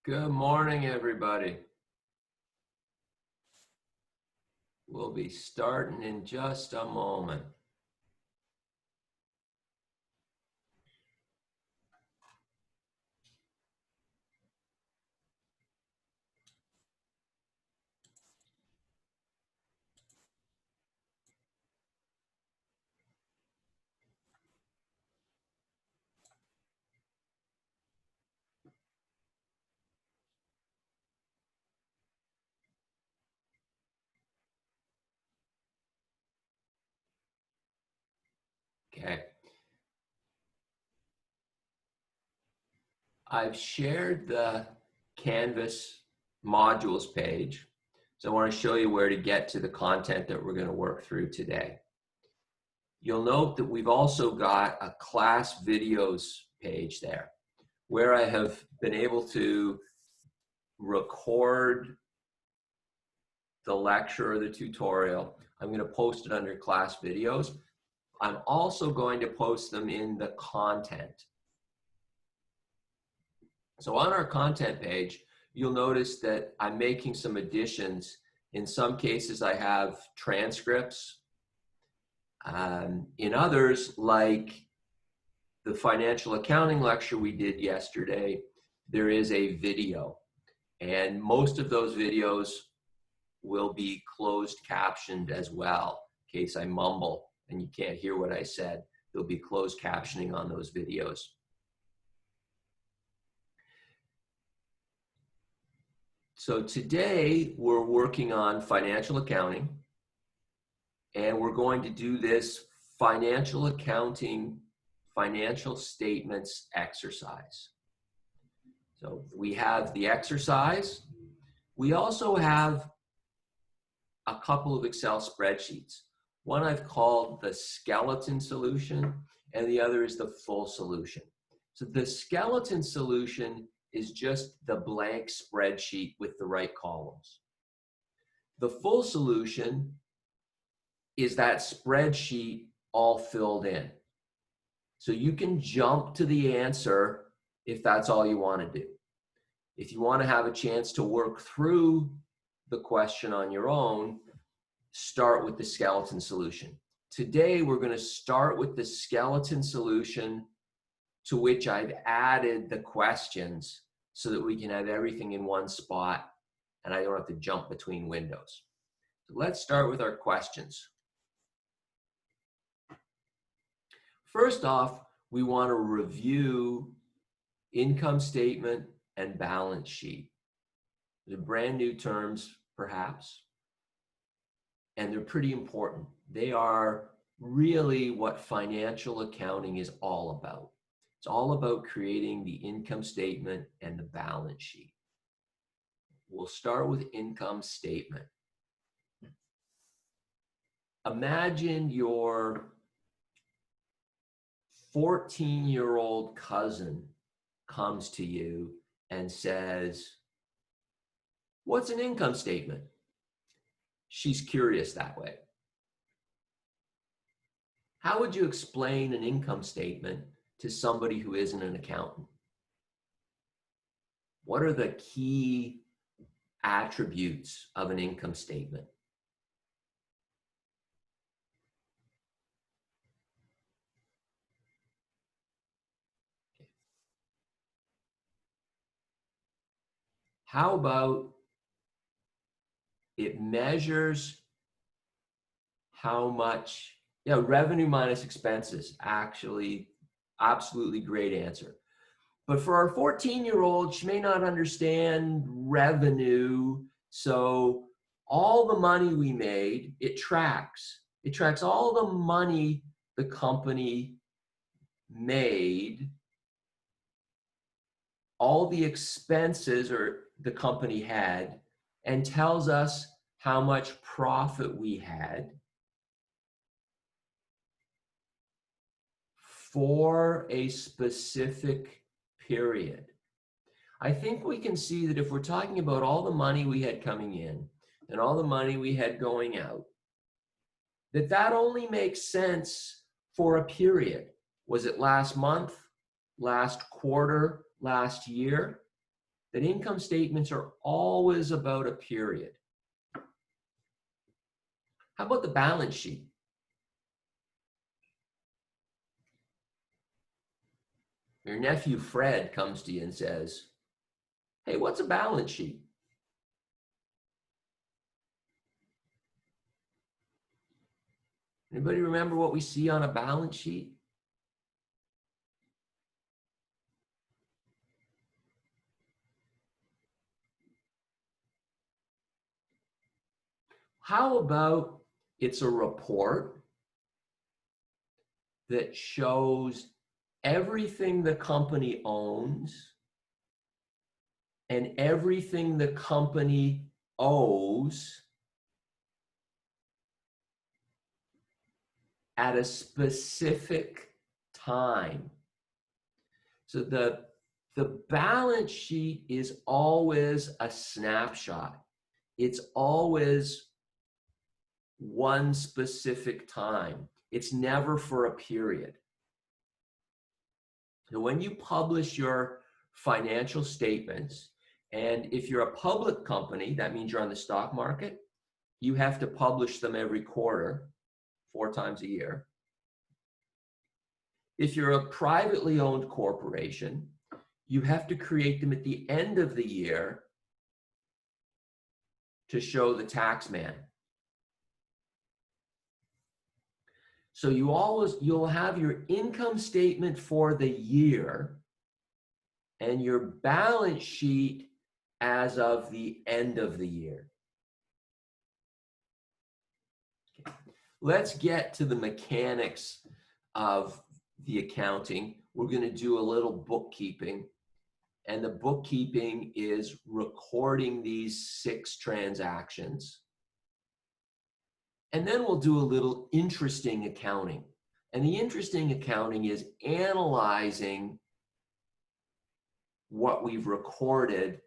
Good morning, everybody. We'll be starting in just a moment. Okay. I've shared the Canvas modules page, so I want to show you where to get to the content that we're going to work through today. You'll note that we've also got a class videos page there, where I have been able to record the lecture or the tutorial. I'm going to post it under class videos. I'm also going to post them in the content. So on our content page, you'll notice that I'm making some additions. In some cases, I have transcripts. In others, like the financial accounting lecture we did yesterday, there is a video. And most of those videos will be closed captioned as well, in case I mumble and you can't hear what I said. There'll be closed captioning on those videos. So today we're working on financial accounting, and we're going to do this financial accounting, financial statements exercise. So we have the exercise. We also have a couple of Excel spreadsheets. One I've called the skeleton solution, and the other is the full solution. So the skeleton solution is just the blank spreadsheet with the right columns. The full solution is that spreadsheet all filled in. So you can jump to the answer if that's all you want to do. If you want to have a chance to work through the question on your own, start with the skeleton solution. Today, we're going to start with the skeleton solution, to which I've added the questions so that we can have everything in one spot and I don't have to jump between windows. So let's start with our questions. First off, we want to review income statement and balance sheet. They're brand new terms, perhaps, and they're pretty important. They are really what financial accounting is all about. It's all about creating the income statement and the balance sheet. We'll start with income statement. Imagine your 14-year-old cousin comes to you and says, "What's an income statement?" She's curious that way. How would you explain an income statement to somebody who isn't an accountant? What are the key attributes of an income statement? How about it measures how much, revenue minus expenses, actually, absolutely great answer. But for our 14-year-old, she may not understand revenue, so all the money we made, it tracks. It tracks all the money the company made, all the expenses the company had, and tells us how much profit we had for a specific period. I think we can see that if we're talking about all the money we had coming in and all the money we had going out, that only makes sense for a period. Was it last month, last quarter, last year? that income statements are always about a period. How about the balance sheet? Your nephew Fred comes to you and says, hey, what's a balance sheet? Anybody remember what we see on a balance sheet? How about it's a report that shows everything the company owns and everything the company owes at a specific time. So the balance sheet is always a snapshot. It's always one specific time. It's never for a period. So when you publish your financial statements, and if you're a public company, that means you're on the stock market, you have to publish them every quarter, 4 times a year. If you're a privately owned corporation, you have to create them at the end of the year to show the tax man. So you'll have your income statement for the year and your balance sheet as of the end of the year. Okay. Let's get to the mechanics of the accounting. We're going to do a little bookkeeping, and the bookkeeping is recording these 6 transactions. And then we'll do a little interesting accounting. And the interesting accounting is analyzing what we've recorded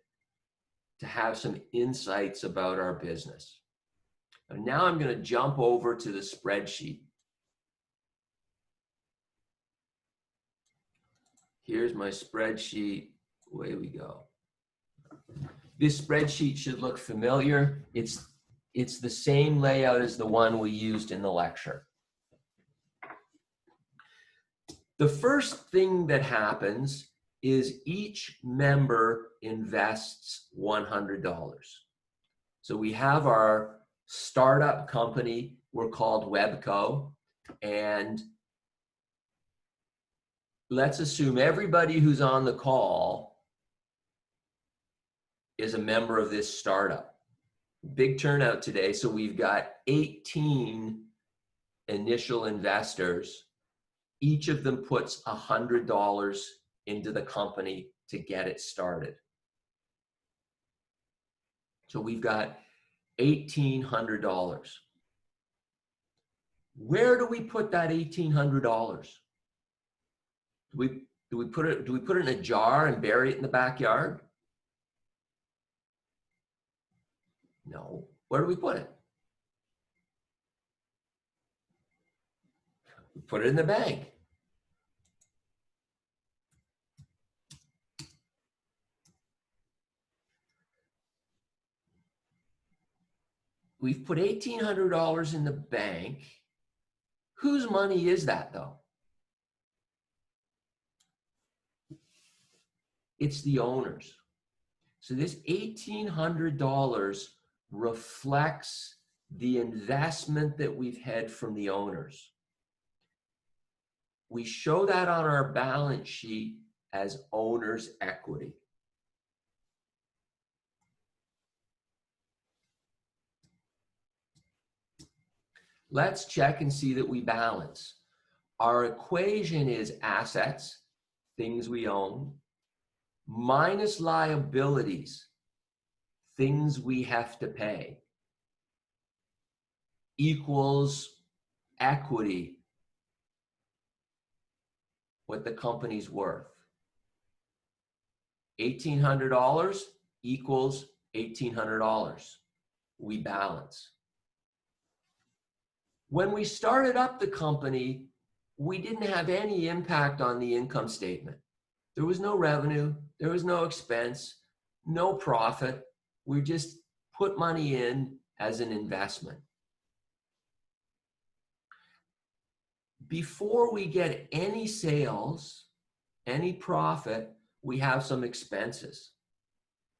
to have some insights about our business. And now I'm going to jump over to the spreadsheet. Here's my spreadsheet. Away we go. This spreadsheet should look familiar. It's the same layout as the one we used in the lecture. The first thing that happens is each member invests $100. So we have our startup company, we're called Webco, and let's assume everybody who's on the call is a member of this startup. Big turnout today, so we've got 18 initial investors. Each of them puts $100 into the company to get it started. So we've got $1,800. Where do we put that $1,800? Do we put it in a jar and bury it in the backyard? No. Where do we put it? We put it in the bank. We've put $1,800 in the bank. Whose money is that, though? It's the owners. So this $1,800 reflects the investment that we've had from the owners. We show that on our balance sheet as owner's equity. Let's check and see that we balance. Our equation is assets, things we own, minus liabilities, things we have to pay, equals equity, what the company's worth. $1,800 equals $1,800. We balance. When we started up the company, we didn't have any impact on the income statement. There was no revenue, there was no expense. no profit. We just put money in as an investment. Before we get any sales, any profit, we have some expenses.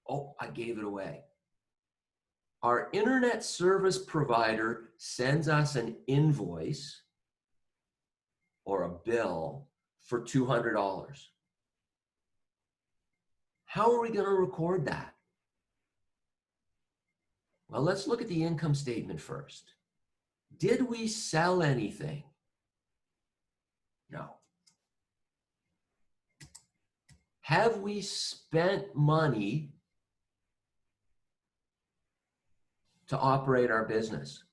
Oh, I gave it away. Our internet service provider sends us an invoice or a bill for $200. How are we going to record that? Well, let's look at the income statement first. Did we sell anything? No. Have we spent money to operate our business?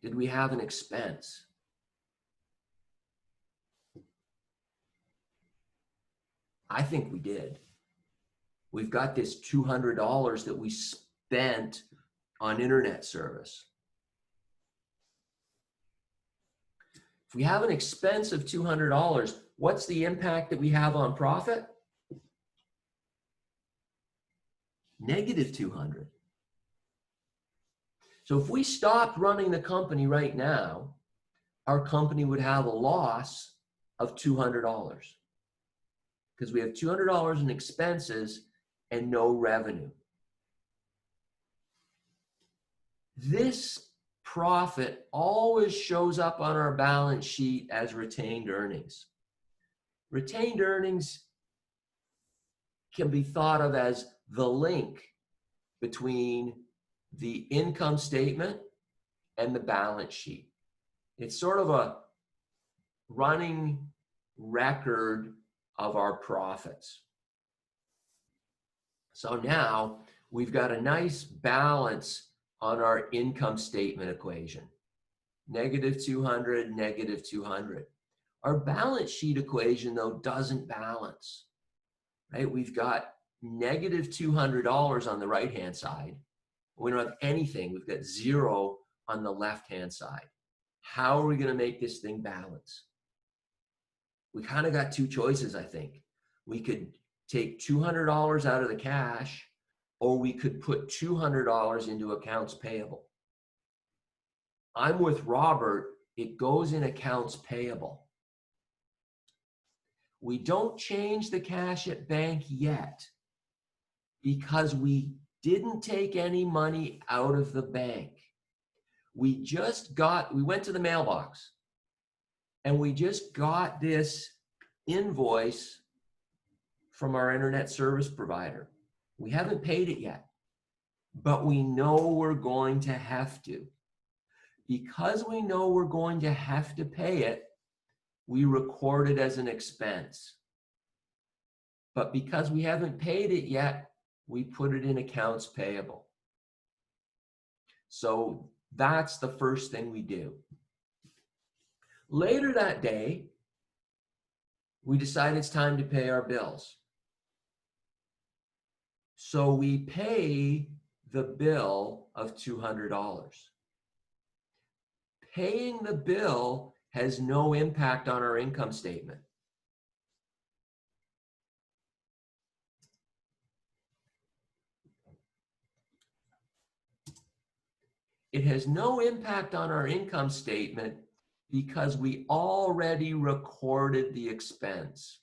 Did we have an expense? I think we did. We've got this $200 that we spent on internet service. If we have an expense of $200, what's the impact that we have on profit? Negative 200. So if we stopped running the company right now, our company would have a loss of $200 because we have $200 in expenses and no revenue. This profit always shows up on our balance sheet as retained earnings. Retained earnings can be thought of as the link between the income statement and the balance sheet. It's sort of a running record of our profits. So now we've got a nice balance on our income statement equation. Negative 200, negative 200. Our balance sheet equation, though, doesn't balance, right? We've got negative $200 on the right-hand side. We don't have anything. We've got zero on the left-hand side. How are we going to make this thing balance? We kind of got two choices, I think. We could take $200 out of the cash, or we could put $200 into accounts payable. I'm with Robert. It goes in accounts payable. We don't change the cash at bank yet because we didn't take any money out of the bank. We went to the mailbox and we just got this invoice from our internet service provider. We haven't paid it yet, but we know we're going to have to. Because we know we're going to have to pay it, we record it as an expense. But because we haven't paid it yet, we put it in accounts payable. So that's the first thing we do. Later that day, we decide it's time to pay our bills. So we pay the bill of $200. Paying the bill has no impact on our income statement. It has no impact on our income statement because we already recorded the expense.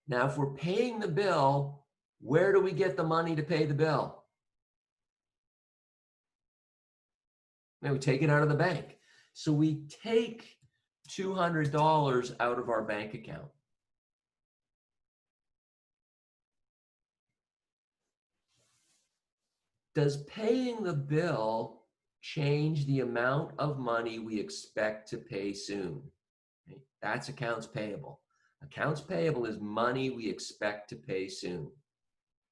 Now, if we're paying the bill, where do we get the money to pay the bill? We take it out of the bank. So we take $200 out of our bank account. Does paying the bill change the amount of money we expect to pay soon? That's accounts payable. Accounts payable is money we expect to pay soon.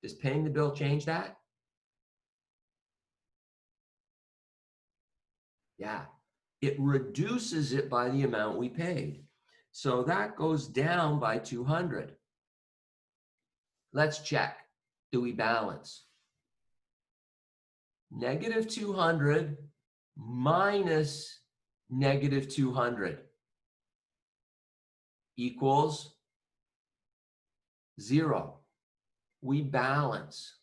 Does paying the bill change that? Yeah, it reduces it by the amount we paid. So that goes down by 200. Let's check. Do we balance? Negative 200 minus negative 200 equals 0. We balance.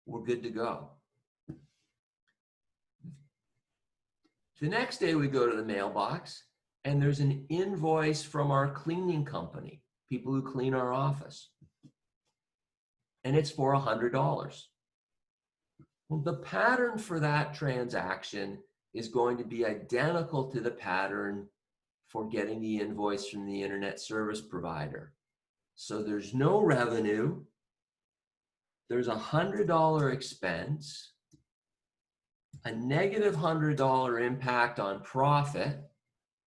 We're good to go. The next day we go to the mailbox and there's an invoice from our cleaning company, people who clean our office. And it's for $100. Well, the pattern for that transaction is going to be identical to the pattern for getting the invoice from the internet service provider. So there's no revenue. There's a $100 expense, a negative $100 impact on profit,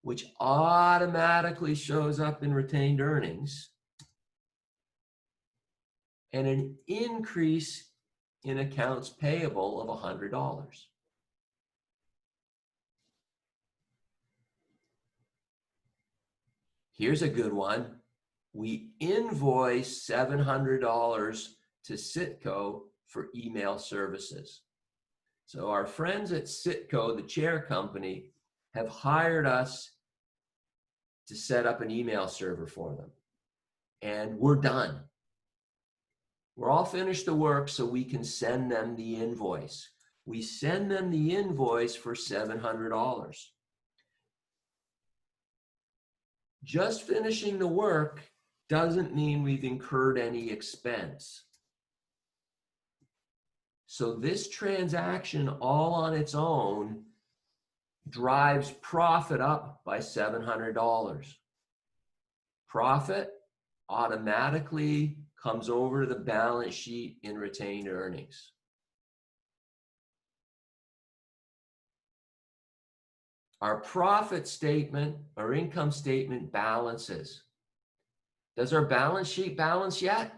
which automatically shows up in retained earnings, and an increase in accounts payable of $100. Here's a good one. We invoice $700 to Citco for email services. So our friends at Citco, the chair company, have hired us to set up an email server for them. And we're done. We're all finished the work so we can send them the invoice. We send them the invoice for $700. Just finishing the work doesn't mean we've incurred any expense. So this transaction all on its own drives profit up by $700. Profit automatically comes over to the balance sheet in retained earnings. Our profit statement, our income statement balances. Does our balance sheet balance yet?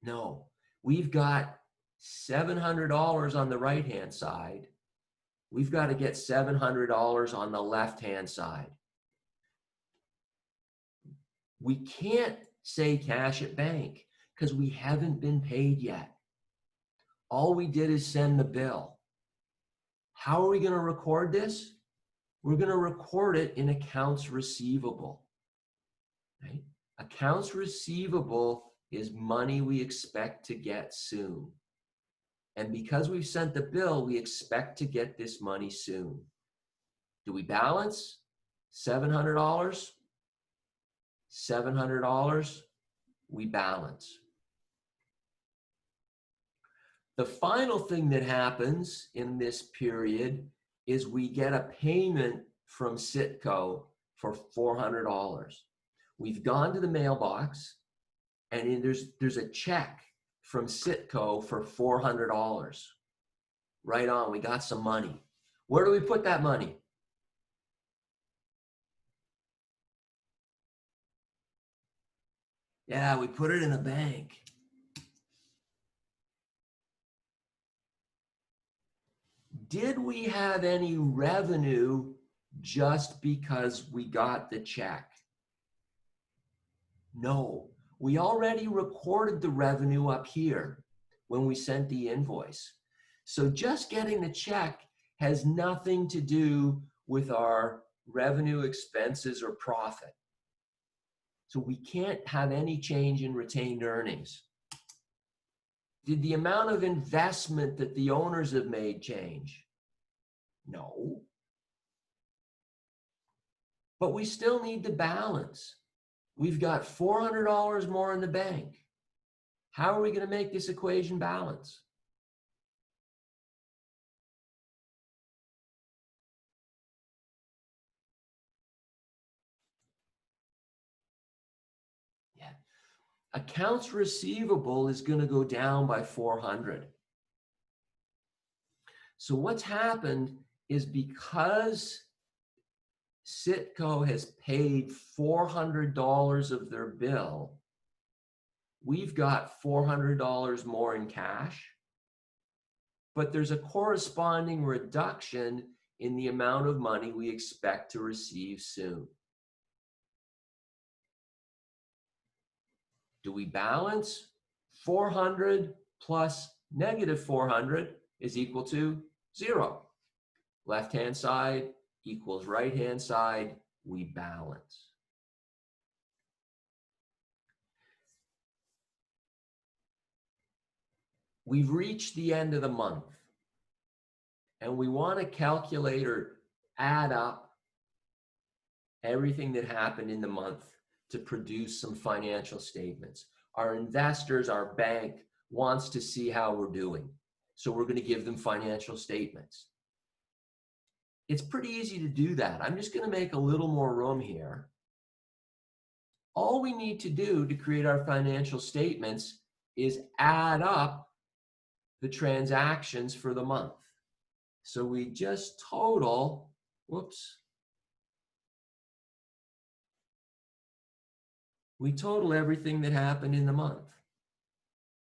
No. We've got $700 on the right-hand side. We've got to get $700 on the left-hand side. We can't say cash at bank because we haven't been paid yet. All we did is send the bill. How are we going to record this? We're going to record it in accounts receivable. Right? Accounts receivable is money we expect to get soon. And because we've sent the bill, we expect to get this money soon. Do we balance? $700? $700, we balance. The final thing that happens in this period is we get a payment from Citco for $400. We've gone to the mailbox and there's a check from Citco for $400. Right on, we got some money. Where do we put that money? Yeah, we put it in a bank. Did we have any revenue just because we got the check? No, we already recorded the revenue up here when we sent the invoice. So just getting the check has nothing to do with our revenue, expenses, or profit. So we can't have any change in retained earnings. Did the amount of investment that the owners have made change? No. But we still need to balance. We've got $400 more in the bank. How are we going to make this equation balance? Yeah. Accounts receivable is going to go down by 400. So what's happened is because Citco has paid $400 of their bill, we've got $400 more in cash, but there's a corresponding reduction in the amount of money we expect to receive soon. Do we balance? 400 plus negative 400 is equal to 0. Left-hand side equals right-hand side, we balance. we've reached the end of the month and we want to calculate or add up everything that happened in the month to produce some financial statements. Our investors, our bank wants to see how we're doing. So we're going to give them financial statements. It's pretty easy to do that. I'm just going to make a little more room here. All we need to do to create our financial statements is add up the transactions for the month. So we just total, we total everything that happened in the month.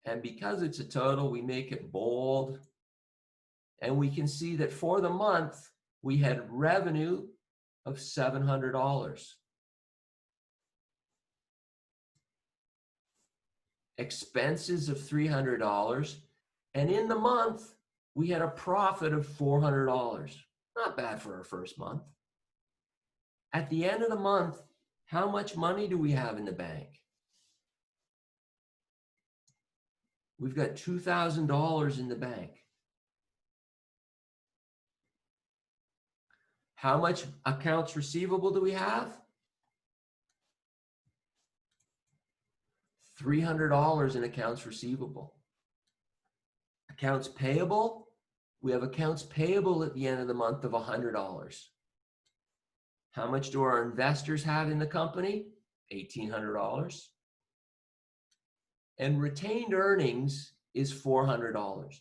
And because it's a total, we make it bold. And we can see that for the month, we had revenue of $700. Expenses of $300. And in the month, we had a profit of $400. Not bad for our first month. At the end of the month, how much money do we have in the bank? We've got $2,000 in the bank. How much accounts receivable do we have? $300 in accounts receivable. Accounts payable, we have accounts payable at the end of the month of $100. How much do our investors have in the company? $1,800. And retained earnings is $400.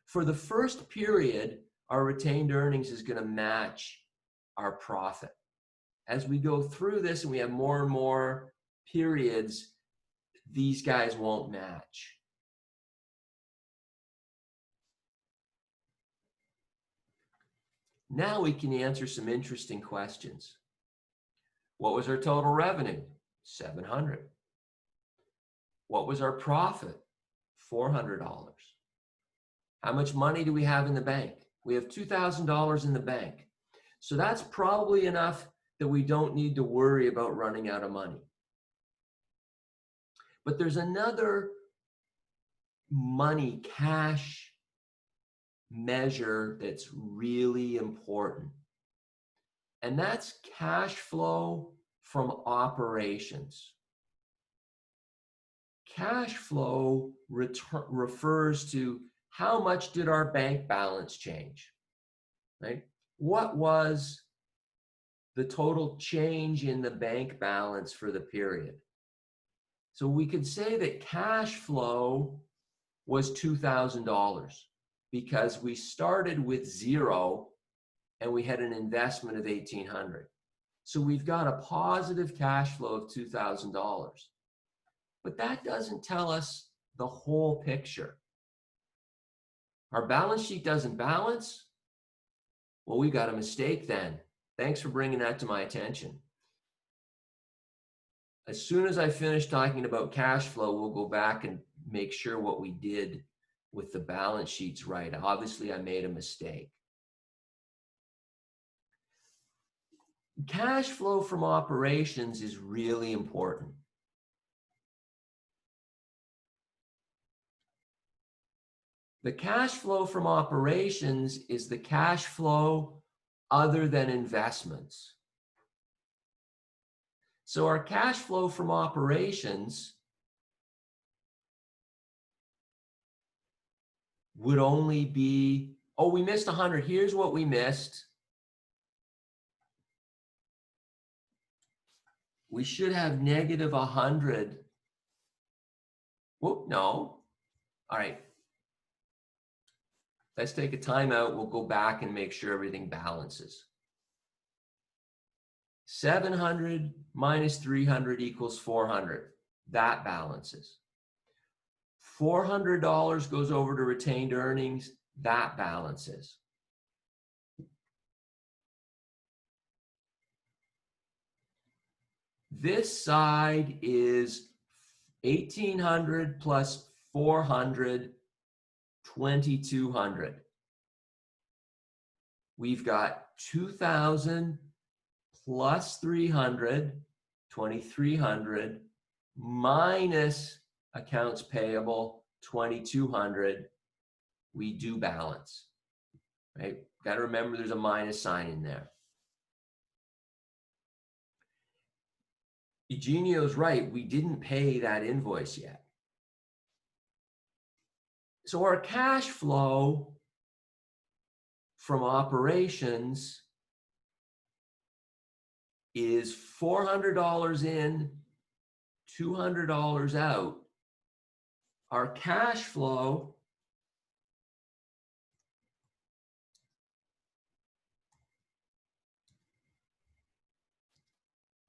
For the first period, our retained earnings is going to match our profit. As we go through this and we have more and more periods, these guys won't match. Now we can answer some interesting questions. What was our total revenue? $700. What was our profit? $400. How much money do we have in the bank? We have $2,000 in the bank. So that's probably enough that we don't need to worry about running out of money. But there's another money, cash measure that's really important. And that's cash flow from operations. Cash flow refers to how much did our bank balance change, right? What was the total change in the bank balance for the period? So we could say that cash flow was $2,000 because we started with zero and we had an investment of $1,800. So we've got a positive cash flow of $2,000. But that doesn't tell us the whole picture. Our balance sheet doesn't balance? Well, we got a mistake then. Thanks for bringing that to my attention. As soon as I finish talking about cash flow, we'll go back and make sure what we did with the balance sheet's right. Obviously, I made a mistake. Cash flow from operations is really important. The cash flow from operations is the cash flow other than investments. So our cash flow from operations would only be, oh, we missed 100. Here's what we missed. We should have negative 100. Whoop, no. All right. Let's take a timeout. We'll go back and make sure everything balances. 700 minus 300 equals 400. That balances. $400 goes over to retained earnings. That balances. This side is 1,800 plus 400, 2,200. We've got 2,000 plus 300, 2,300, minus accounts payable, 2,200. we do balance, right? Got to remember there's a minus sign in there. Eugenio's right, we didn't pay that invoice yet. So our cash flow from operations is $400 in, $200 out. Our cash flow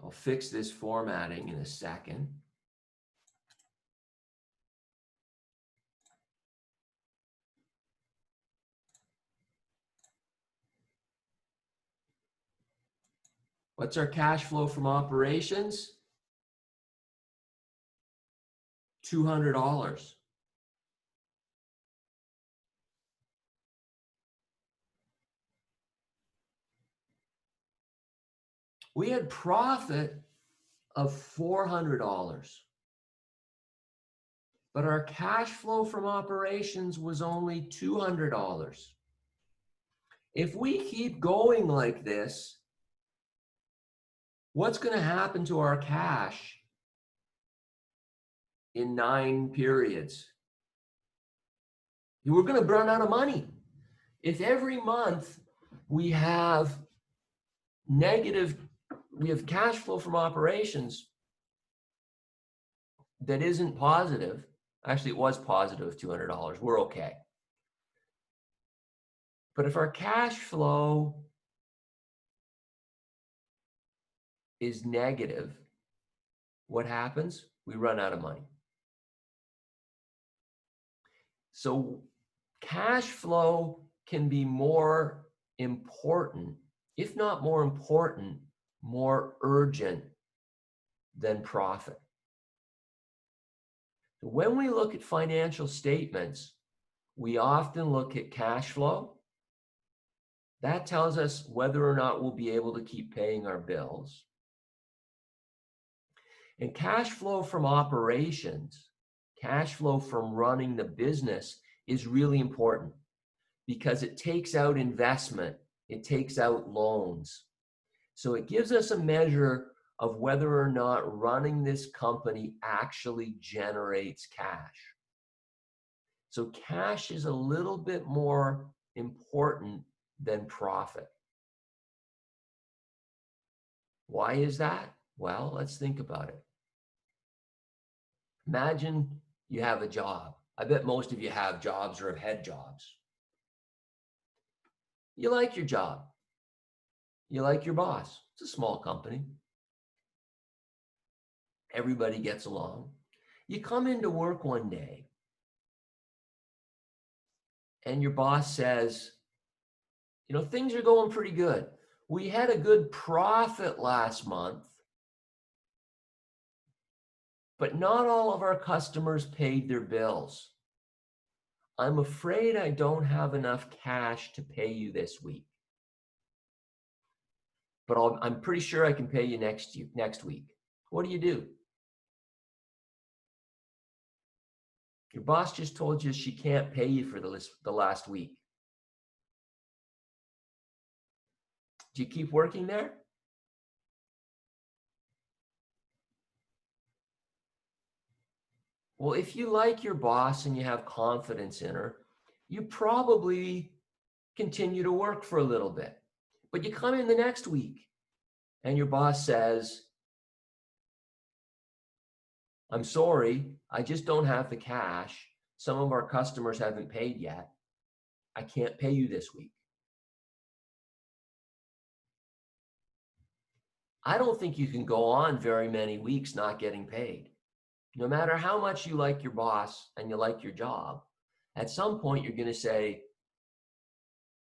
I'll fix this formatting in a second. What's our cash flow from operations? $200. We had profit of $400, but our cash flow from operations was only $200. If we keep going like this, what's going to happen to our cash in 9 periods? We're going to run out of money. If every month we have cash flow from operations that isn't positive, actually it was positive $200, we're okay. But if our cash flow is negative, what happens? We run out of money. So cash flow can be more important, if not more important, more urgent than profit. When we look at financial statements, we often look at cash flow. That tells us whether or not we'll be able to keep paying our bills. And cash flow from operations, cash flow from running the business is really important because it takes out investment, it takes out loans. So it gives us a measure of whether or not running this company actually generates cash. So cash is a little bit more important than profit. Why is that? Well, let's think about it. Imagine you have a job. I bet most of you have jobs or have had jobs. You like your job. You like your boss. It's a small company. Everybody gets along. You come into work one day and your boss says, you know, things are going pretty good. We had a good profit last month, but not all of our customers paid their bills. I'm afraid I don't have enough cash to pay you this week, but I'm pretty sure I can pay you next week. What do? Your boss just told you she can't pay you for the last week. Do you keep working there? Well, if you like your boss and you have confidence in her, you probably continue to work for a little bit. But you come in the next week and your boss says, I'm sorry, I just don't have the cash. Some of our customers haven't paid yet. I can't pay you this week. I don't think you can go on very many weeks not getting paid. No matter how much you like your boss and you like your job, at some point you're going to say,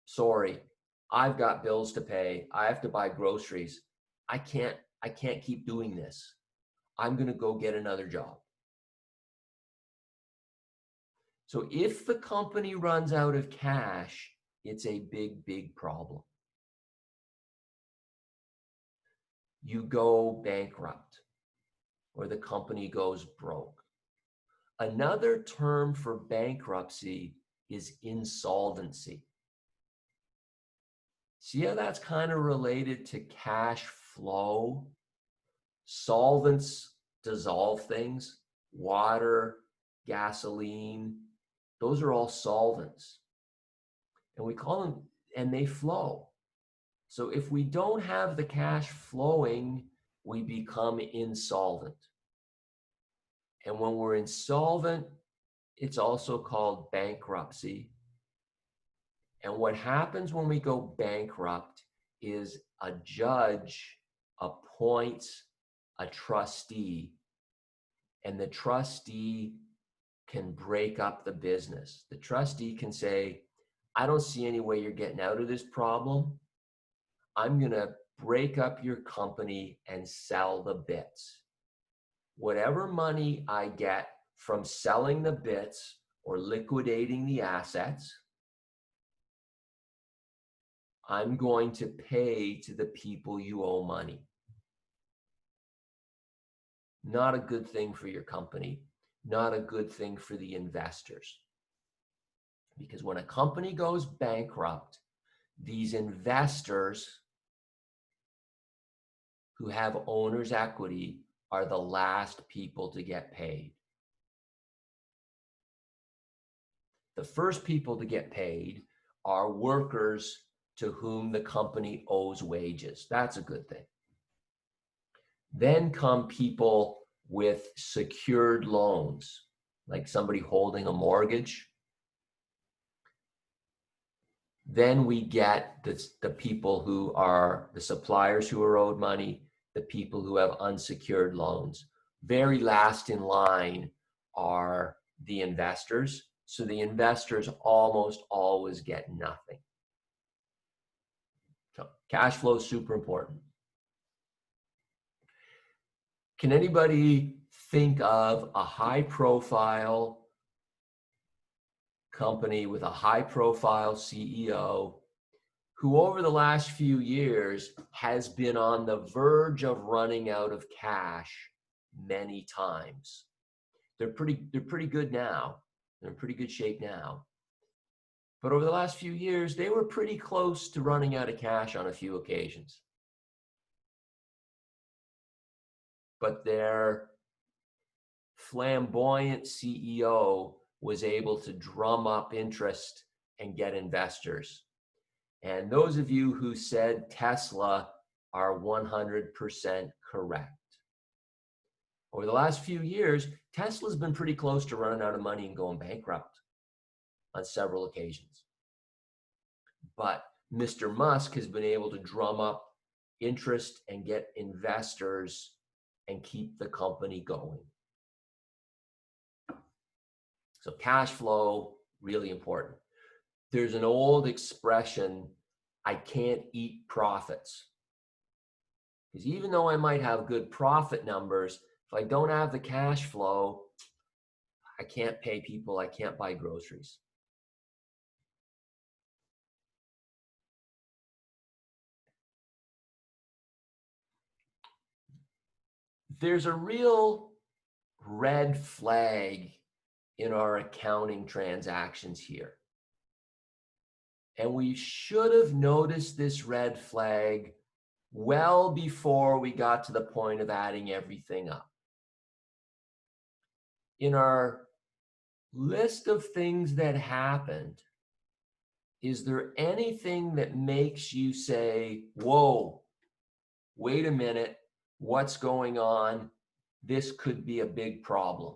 sorry, I've got bills to pay. I have to buy groceries. I can't keep doing this. I'm going to go get another job. So if the company runs out of cash, it's a big, big problem. You go bankrupt or the company goes broke. Another term for bankruptcy is insolvency. See how that's kind of related to cash flow? Solvents dissolve things. Water, gasoline, those are all solvents. And we call them, and they flow. So if we don't have the cash flowing, we become insolvent. And when we're insolvent, it's also called bankruptcy. And what happens when we go bankrupt is a judge appoints a trustee, and the trustee can break up the business. The trustee can say, I don't see any way you're getting out of this problem. I'm going to break up your company and sell the bits. Whatever money I get from selling the bits or liquidating the assets, I'm going to pay to the people you owe money. Not a good thing for your company, not a good thing for the investors. Because when a company goes bankrupt, these investors who have owner's equity are the last people to get paid. The first people to get paid are workers to whom the company owes wages. That's a good thing. Then come people with secured loans, like somebody holding a mortgage. Then we get the people who are the suppliers who are owed money, the people who have unsecured loans. Very last in line are the investors. So the investors almost always get nothing. So cash flow is super important. Can anybody think of a high-profile company with a high-profile CEO who over the last few years has been on the verge of running out of cash many times? They're pretty good now. They're in pretty good shape now. But over the last few years, they were pretty close to running out of cash on a few occasions. But their flamboyant CEO was able to drum up interest and get investors. And those of you who said Tesla are 100% correct. Over the last few years, Tesla's been pretty close to running out of money and going bankrupt on several occasions. But Mr. Musk has been able to drum up interest and get investors and keep the company going. So cash flow, really important. There's an old expression, I can't eat profits. Because even though I might have good profit numbers, if I don't have the cash flow, I can't pay people, I can't buy groceries. There's a real red flag in our accounting transactions here. And we should have noticed this red flag well before we got to the point of adding everything up. In our list of things that happened, is there anything that makes you say, whoa, wait a minute, what's going on? This could be a big problem.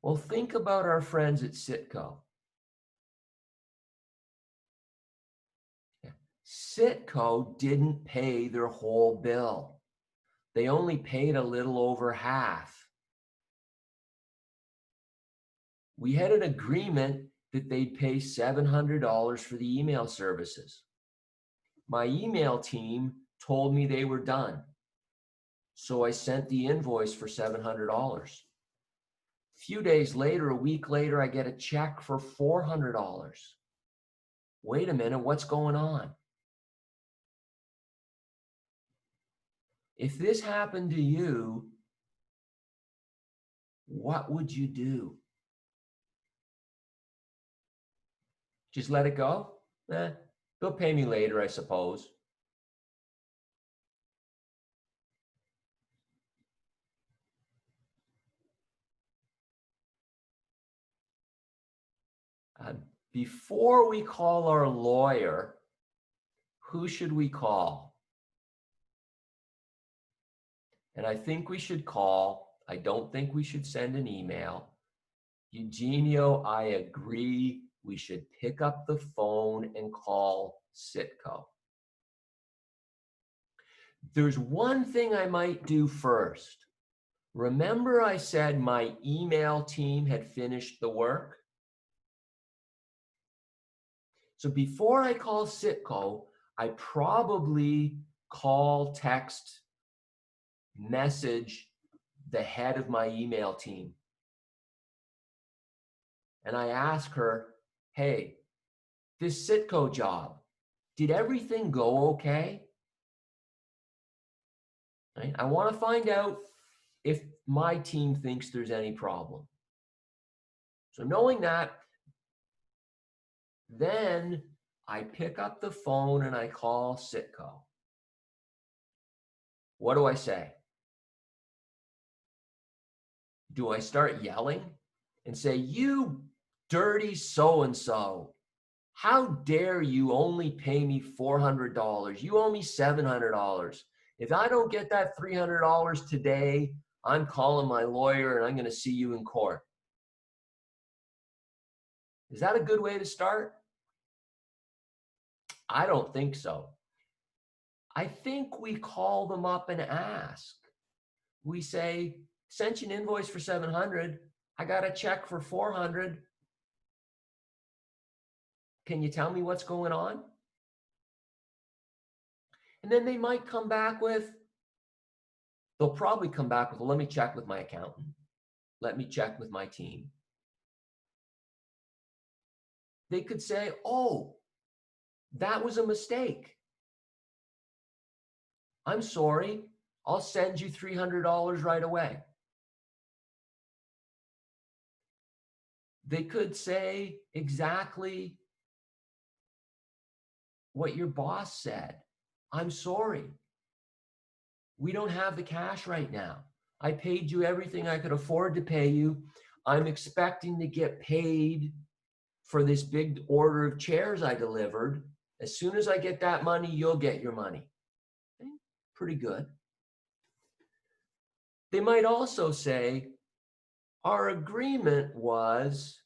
Well, think about our friends at Citco. Citco didn't pay their whole bill. They only paid a little over half. We had an agreement that they'd pay $700 for the email services. My email team told me they were done. So I sent the invoice for $700. A few days later, a week later, I get a check for $400. Wait a minute, what's going on? If this happened to you, what would you do? Just let it go? They'll pay me later, I suppose. Before we call our lawyer, who should we call? And I think we should call, I don't think we should send an email. Eugenio, I agree. We should pick up the phone and call Citco. There's one thing I might do first. Remember I said my email team had finished the work? So before I call Citco, I probably call, text, message the head of my email team. And I ask her, hey, this Citco job, did everything go okay? Right? I want to find out if my team thinks there's any problem. So knowing that, then I pick up the phone and I call Citco. What do I say? Do I start yelling and say, you dirty so-and-so, how dare you only pay me $400? You owe me $700. If I don't get that $300 today, I'm calling my lawyer and I'm going to see you in court. Is that a good way to start? I don't think so. I think we call them up and ask. We say, sent you an invoice for $700. I got a check for $400. Can you tell me what's going on? And then they might come back with, they'll probably come back with, well, let me check with my accountant. Let me check with my team. They could say, oh, that was a mistake. I'm sorry. I'll send you $300 right away. They could say exactly what your boss said. I'm sorry. We don't have the cash right now. I paid you everything I could afford to pay you. I'm expecting to get paid for this big order of chairs I delivered. As soon as I get that money, you'll get your money. Okay? Pretty good. They might also say, our agreement was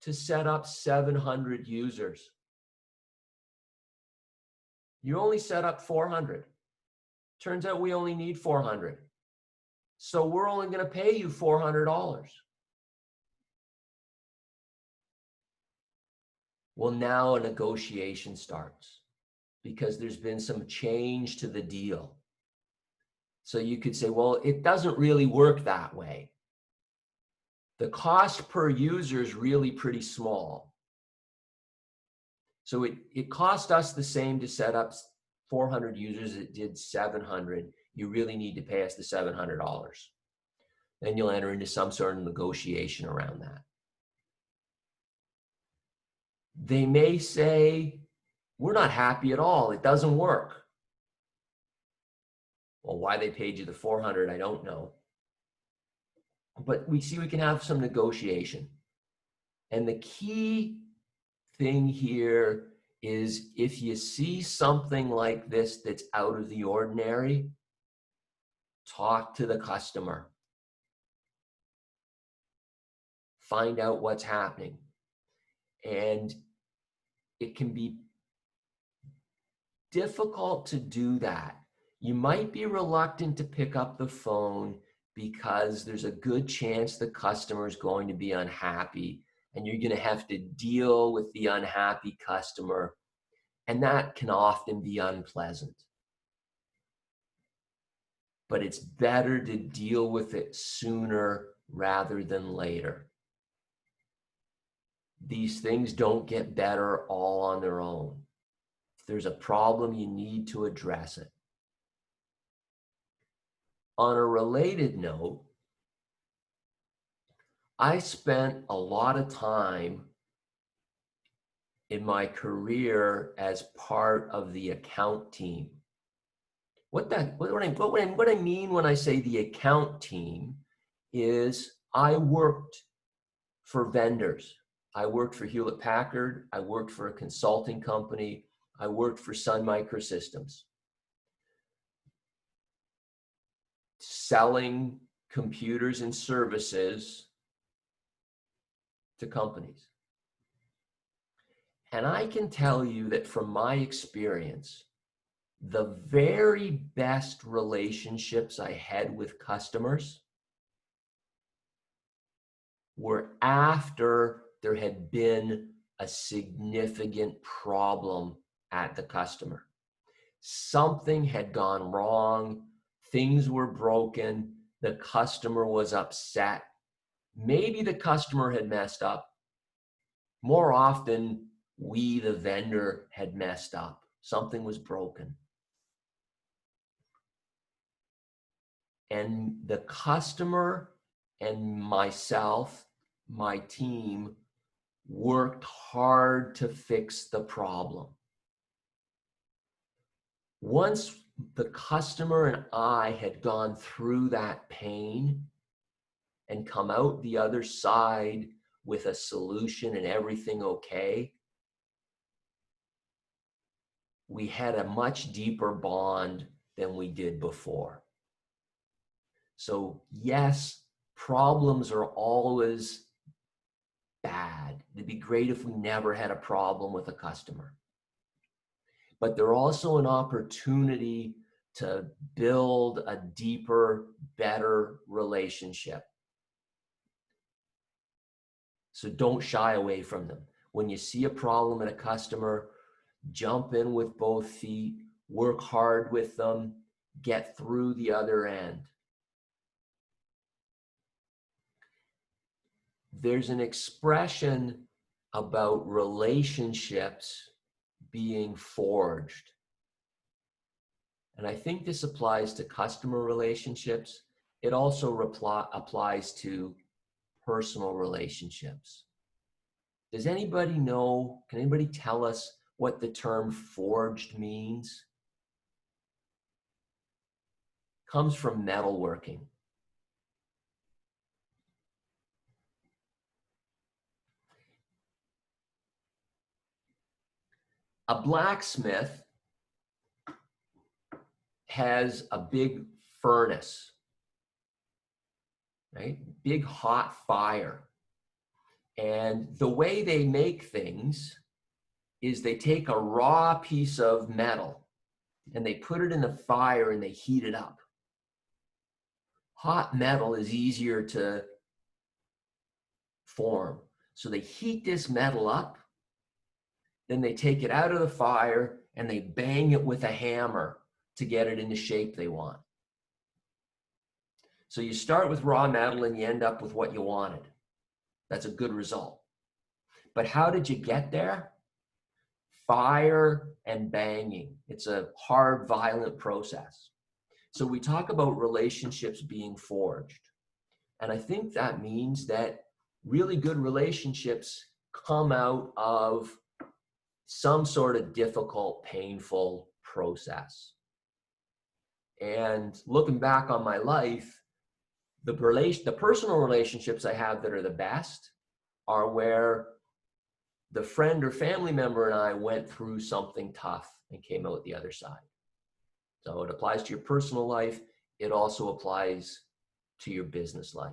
to set up 700 users. You only set up 400. Turns out we only need 400. So we're only going to pay you $400. Well, now a negotiation starts because there's been some change to the deal. So you could say, well, it doesn't really work that way. The cost per user is really pretty small. So it cost us the same to set up 400 users as it did 700. You really need to pay us the $700. Then you'll enter into some sort of negotiation around that. They may say, we're not happy at all. It doesn't work. Well, why they paid you the 400, I don't know. But we see we can have some negotiation. And the key thing here is if you see something like this that's out of the ordinary, talk to the customer. Find out what's happening. And it can be difficult to do that. You might be reluctant to pick up the phone because there's a good chance the customer is going to be unhappy and you're going to have to deal with the unhappy customer. And that can often be unpleasant. But it's better to deal with it sooner rather than later. These things don't get better all on their own. If there's a problem, you need to address it. On a related note, I spent a lot of time in my career as part of the account team. What I mean when I say the account team is I worked for vendors. I worked for Hewlett Packard. I worked for a consulting company. I worked for Sun Microsystems, selling computers and services to companies. And I can tell you that from my experience, the very best relationships I had with customers were after there had been a significant problem at the customer. Something had gone wrong, things were broken, the customer was upset. Maybe the customer had messed up. More often, we, the vendor, had messed up. Something was broken. And the customer and myself, my team, worked hard to fix the problem. Once the customer and I had gone through that pain and come out the other side with a solution and everything okay, we had a much deeper bond than we did before. So yes, problems are always bad. It'd be great if we never had a problem with a customer. But they're also an opportunity to build a deeper, better relationship. So don't shy away from them. When you see a problem in a customer, jump in with both feet, work hard with them, get through the other end. There's an expression about relationships being forged. And I think this applies to customer relationships. It also applies to personal relationships. Does anybody know, can anybody tell us what the term forged means? Comes from metalworking. A blacksmith has a big furnace, right? Big hot fire. And the way they make things is they take a raw piece of metal and they put it in the fire and they heat it up. Hot metal is easier to form. So they heat this metal up, then they take it out of the fire and they bang it with a hammer to get it in the shape they want. So you start with raw metal and you end up with what you wanted. That's a good result. But how did you get there? Fire and banging. It's a hard, violent process. So we talk about relationships being forged. And I think that means that really good relationships come out of some sort of difficult, painful process. And looking back on my life, the personal relationships I have that are the best are where the friend or family member and I went through something tough and came out the other side. So it applies to your personal life. It also applies to your business life.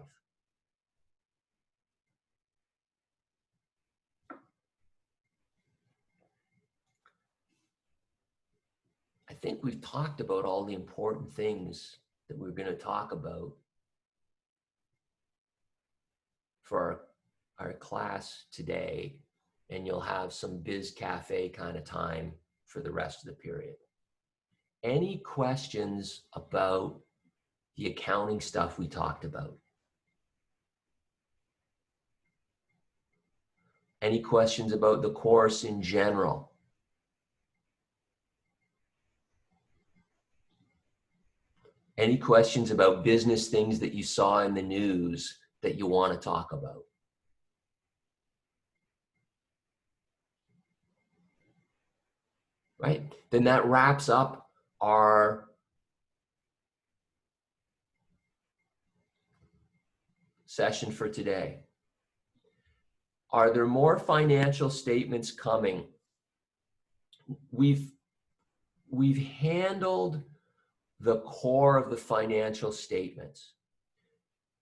I think we've talked about all the important things that we're going to talk about for our class today, and you'll have some Biz Cafe kind of time for the rest of the period. Any questions about the accounting stuff we talked about? Any questions about the course in general? Any questions about business things that you saw in the news that you want to talk about? Right? Then that wraps up our session for today. Are there more financial statements coming? We've handled the core of the financial statements.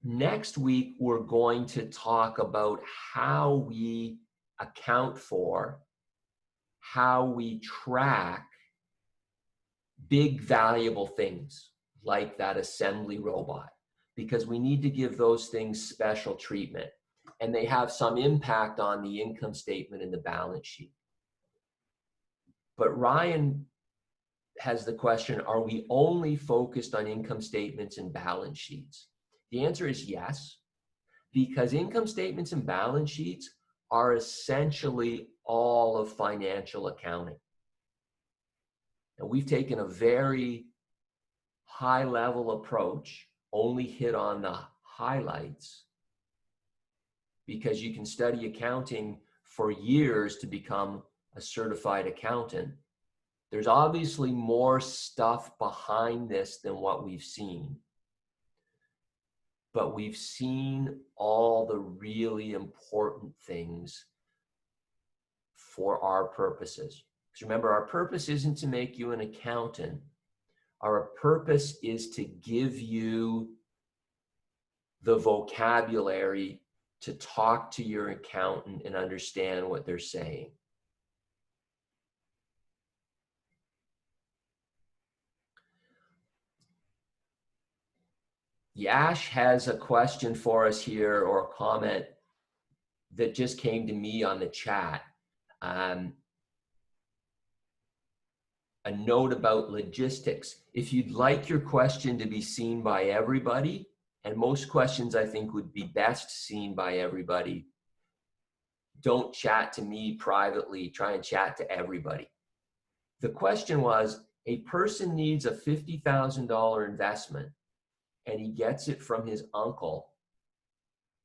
Next week, we're going to talk about how we account for, how we track big valuable things like that assembly robot, because we need to give those things special treatment, and they have some impact on the income statement and the balance sheet. But Ryan has the question, are we only focused on income statements and balance sheets? The answer is yes, because income statements and balance sheets are essentially all of financial accounting. And we've taken a very high-level approach, only hit on the highlights, because you can study accounting for years to become a certified accountant. There's obviously more stuff behind this than what we've seen, but we've seen all the really important things for our purposes. Because remember, our purpose isn't to make you an accountant. Our purpose is to give you the vocabulary to talk to your accountant and understand what they're saying. Yash has a question for us here, or a comment that just came to me on the chat. A note about logistics. If you'd like your question to be seen by everybody, and most questions I think would be best seen by everybody, don't chat to me privately, try and chat to everybody. The question was, a person needs a $50,000 investment and he gets it from his uncle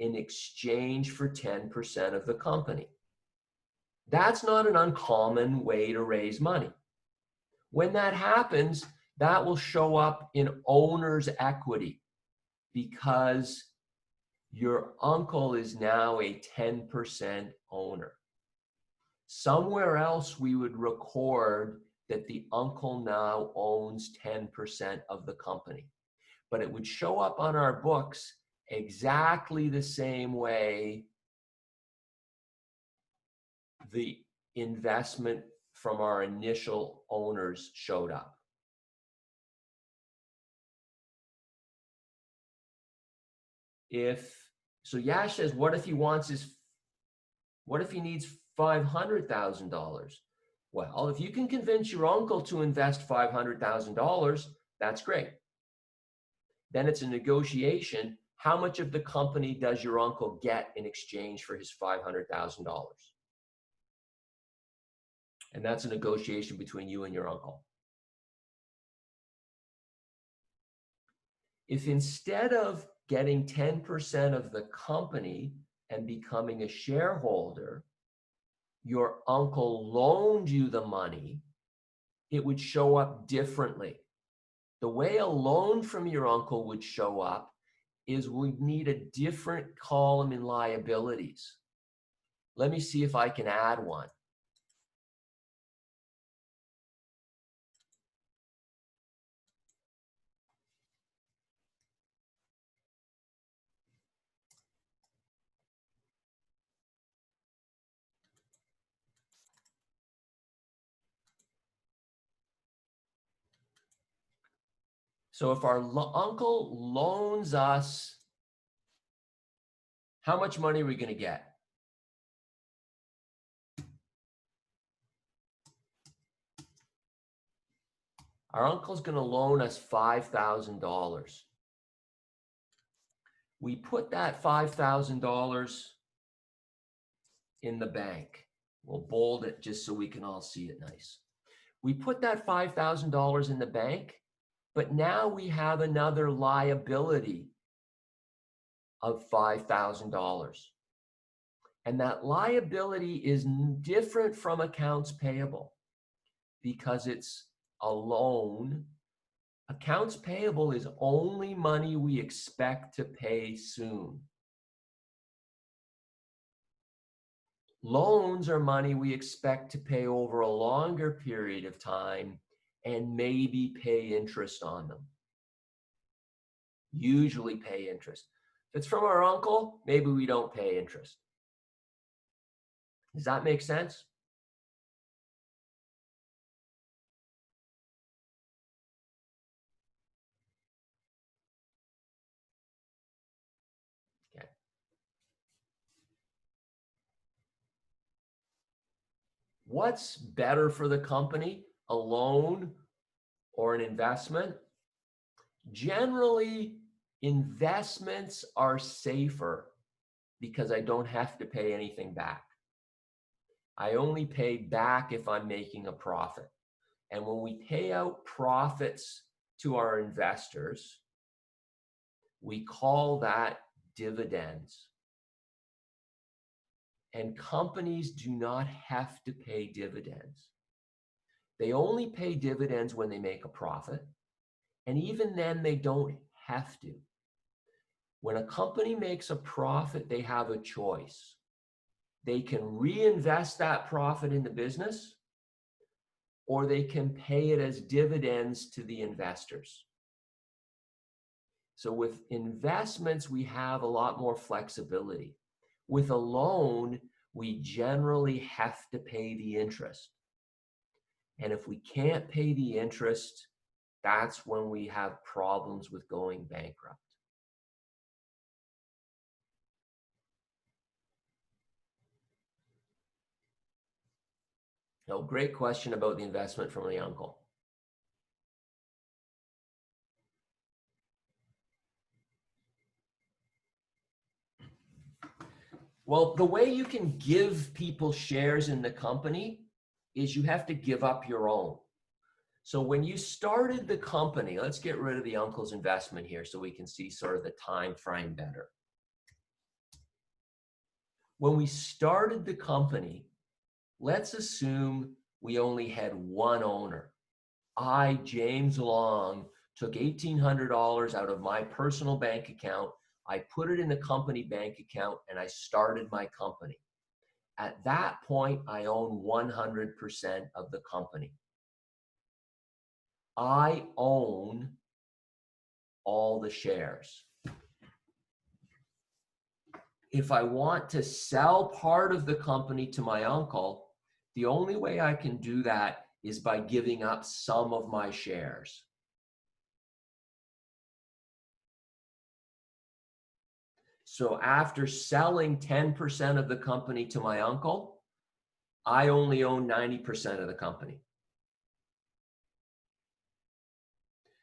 in exchange for 10% of the company. That's not an uncommon way to raise money. When that happens, that will show up in owner's equity, because your uncle is now a 10% owner. Somewhere else we would record that the uncle now owns 10% of the company, but it would show up on our books exactly the same way the investment from our initial owners showed up. So Yash says, what if he needs $500,000? Well, if you can convince your uncle to invest $500,000, that's great. Then it's a negotiation. How much of the company does your uncle get in exchange for his $500,000? And that's a negotiation between you and your uncle. If instead of getting 10% of the company and becoming a shareholder, your uncle loaned you the money, it would show up differently. The way a loan from your uncle would show up is we'd need a different column in liabilities. Let me see if I can add one. So if our uncle loans us, how much money are we going to get? Our uncle's going to loan us $5,000. We put that $5,000 in the bank. We'll bold it just so we can all see it nice. We put that $5,000 in the bank, but now we have another liability of $5,000. And that liability is different from accounts payable because it's a loan. Accounts payable is only money we expect to pay soon. Loans are money we expect to pay over a longer period of time and maybe pay interest on them. Usually pay interest. If it's from our uncle, maybe we don't pay interest. Does that make sense? Okay. What's better for the company, a loan or an investment? Generally, investments are safer because I don't have to pay anything back. I only pay back if I'm making a profit. And when we pay out profits to our investors, we call that dividends. And companies do not have to pay dividends. They only pay dividends when they make a profit. And even then, they don't have to. When a company makes a profit, they have a choice. They can reinvest that profit in the business, or they can pay it as dividends to the investors. So with investments, we have a lot more flexibility. With a loan, we generally have to pay the interest. And if we can't pay the interest, that's when we have problems with going bankrupt. No, great question about the investment from the uncle. Well, the way you can give people shares in the company is you have to give up your own. So when you started the company, let's get rid of the uncle's investment here so we can see sort of the time frame better. When we started the company, let's assume we only had one owner. I, James Long, took $1,800 out of my personal bank account. I put it in the company bank account and I started my company. At that point, I own 100% of the company. I own all the shares. If I want to sell part of the company to my uncle, the only way I can do that is by giving up some of my shares. So after selling 10% of the company to my uncle, I only own 90% of the company.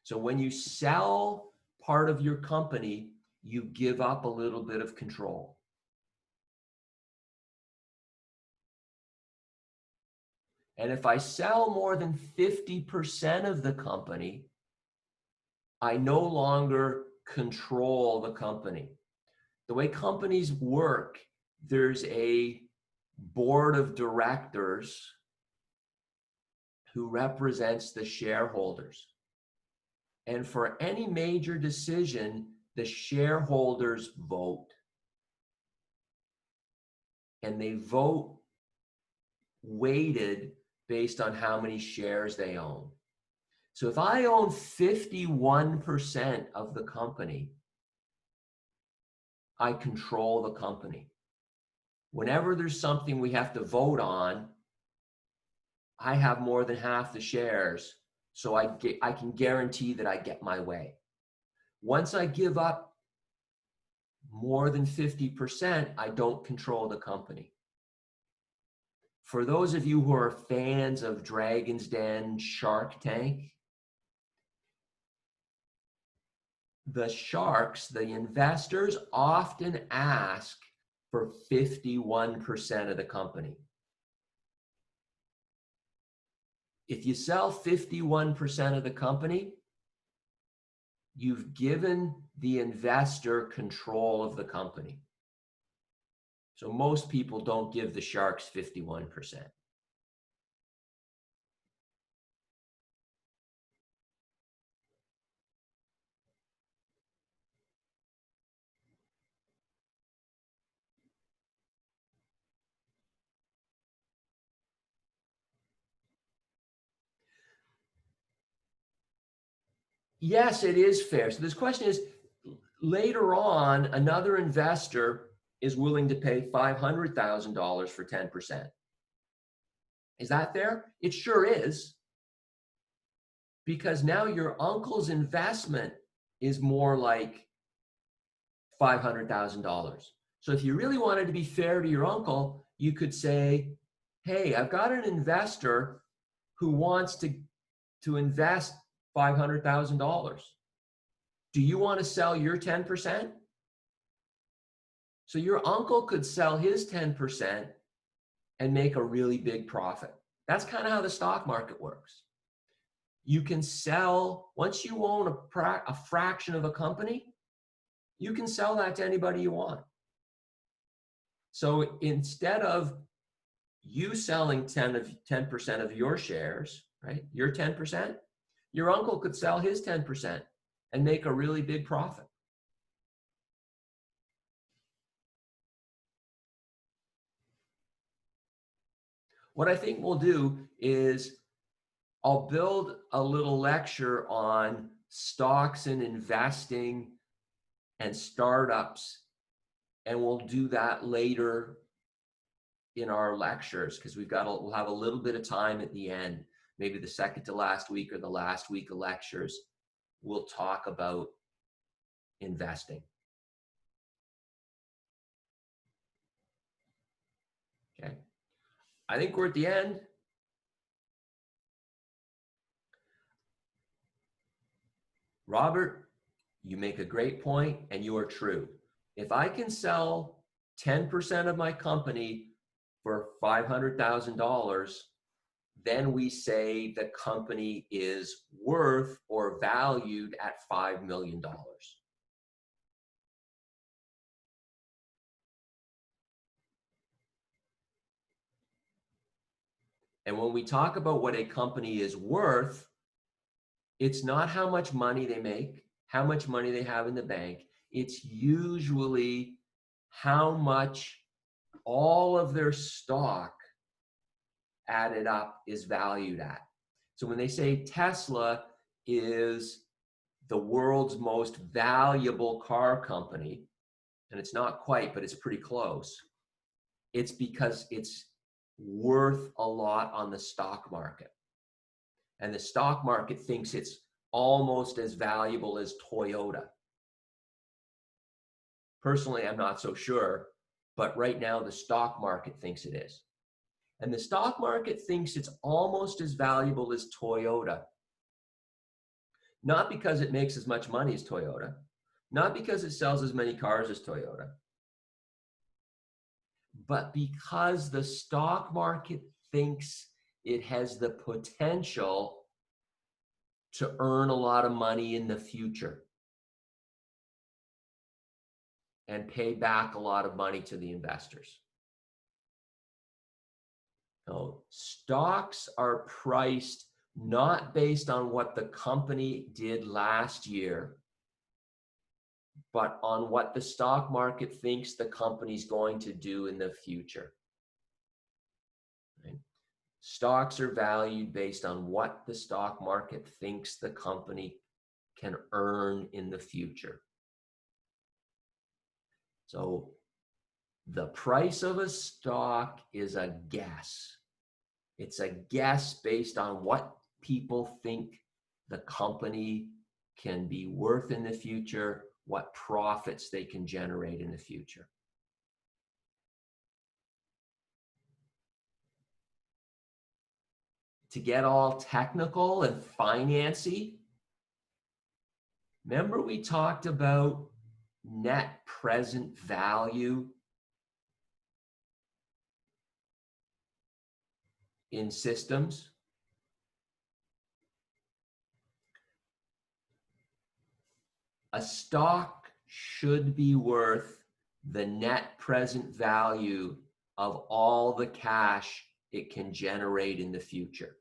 So when you sell part of your company, you give up a little bit of control. And if I sell more than 50% of the company, I no longer control the company. The way companies work, there's a board of directors who represents the shareholders. And for any major decision, the shareholders vote. And they vote weighted based on how many shares they own. So if I own 51% of the company, I control the company. Whenever there's something we have to vote on, I have more than half the shares, so I can guarantee that I get my way. Once I give up more than 50%, I don't control the company. For those of you who are fans of Dragon's Den, Shark Tank, the sharks, the investors, often ask for 51% of the company. If you sell 51% of the company, you've given the investor control of the company. So most people don't give the sharks 51%. Yes, it is fair. So this question is, later on, another investor is willing to pay $500,000 for 10%. Is that fair? It sure is. Because now your uncle's investment is more like $500,000. So if you really wanted to be fair to your uncle, you could say, hey, I've got an investor who wants to invest $500,000. Do you want to sell your 10%? So your uncle could sell his 10% and make a really big profit. That's kind of how the stock market works. You can sell, once you own a fraction of a company, you can sell that to anybody you want. So instead of you selling 10% of your shares, right, your 10%, your uncle could sell his 10% and make a really big profit. What I think we'll do is I'll build a little lecture on stocks and investing and startups, and we'll do that later in our lectures because we'll have a little bit of time at the end, maybe the second to last week or the last week of lectures. We'll talk about investing. Okay. I think we're at the end. Robert, you make a great point and you are true. If I can sell 10% of my company for $500,000, then we say the company is worth or valued at $5 million. And when we talk about what a company is worth, it's not how much money they make, how much money they have in the bank. It's usually how much all of their stock added up is valued at. So when they say Tesla is the world's most valuable car company, and it's not quite, but it's pretty close, it's because it's worth a lot on the stock market. And the stock market thinks it's almost as valuable as Toyota. Personally, I'm not so sure, but right now the stock market thinks it is. And the stock market thinks it's almost as valuable as Toyota. Not because it makes as much money as Toyota, not because it sells as many cars as Toyota, but because the stock market thinks it has the potential to earn a lot of money in the future and pay back a lot of money to the investors. So stocks are priced not based on what the company did last year, but on what the stock market thinks the company's going to do in the future. Right? Stocks are valued based on what the stock market thinks the company can earn in the future. So the price of a stock is a guess. It's a guess based on what people think the company can be worth in the future, what profits they can generate in the future. To get all technical and financy, remember we talked about net present value in systems? A stock should be worth the net present value of all the cash it can generate in the future.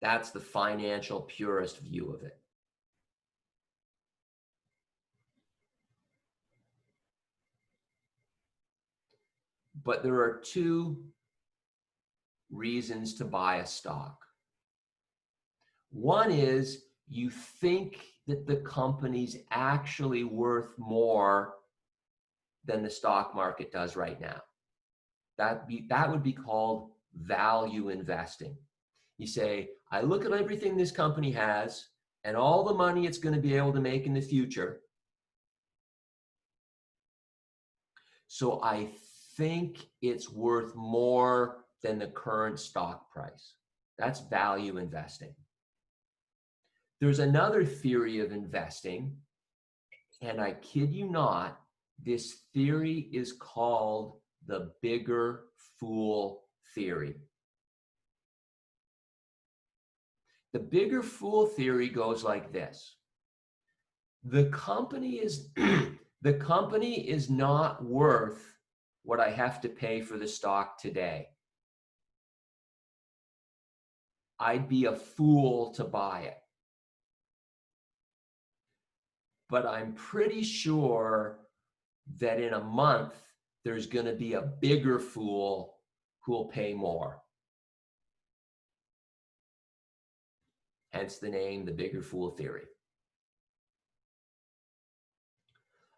That's the financial purist view of it. But there are two reasons to buy a stock. One is you think that the company's actually worth more than the stock market does right now. That would be called value investing. You say, I look at everything this company has and all the money it's going to be able to make in the future. So I think it's worth more than the current stock price. That's value investing. There's another theory of investing, and I kid you not, this theory is called the bigger fool theory. The bigger fool theory goes like this. The company is not worth what I have to pay for the stock today. I'd be a fool to buy it. But I'm pretty sure that in a month, there's going to be a bigger fool who will pay more. Hence the name, the bigger fool theory.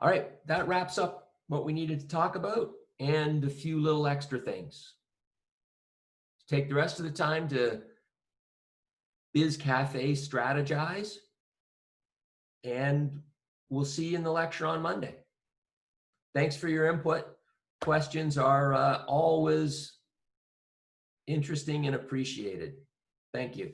All right, that wraps up what we needed to talk about and a few little extra things. Take the rest of the time to Biz Cafe strategize, and we'll see you in the lecture on Monday. Thanks for your input. Questions are always interesting and appreciated. Thank you.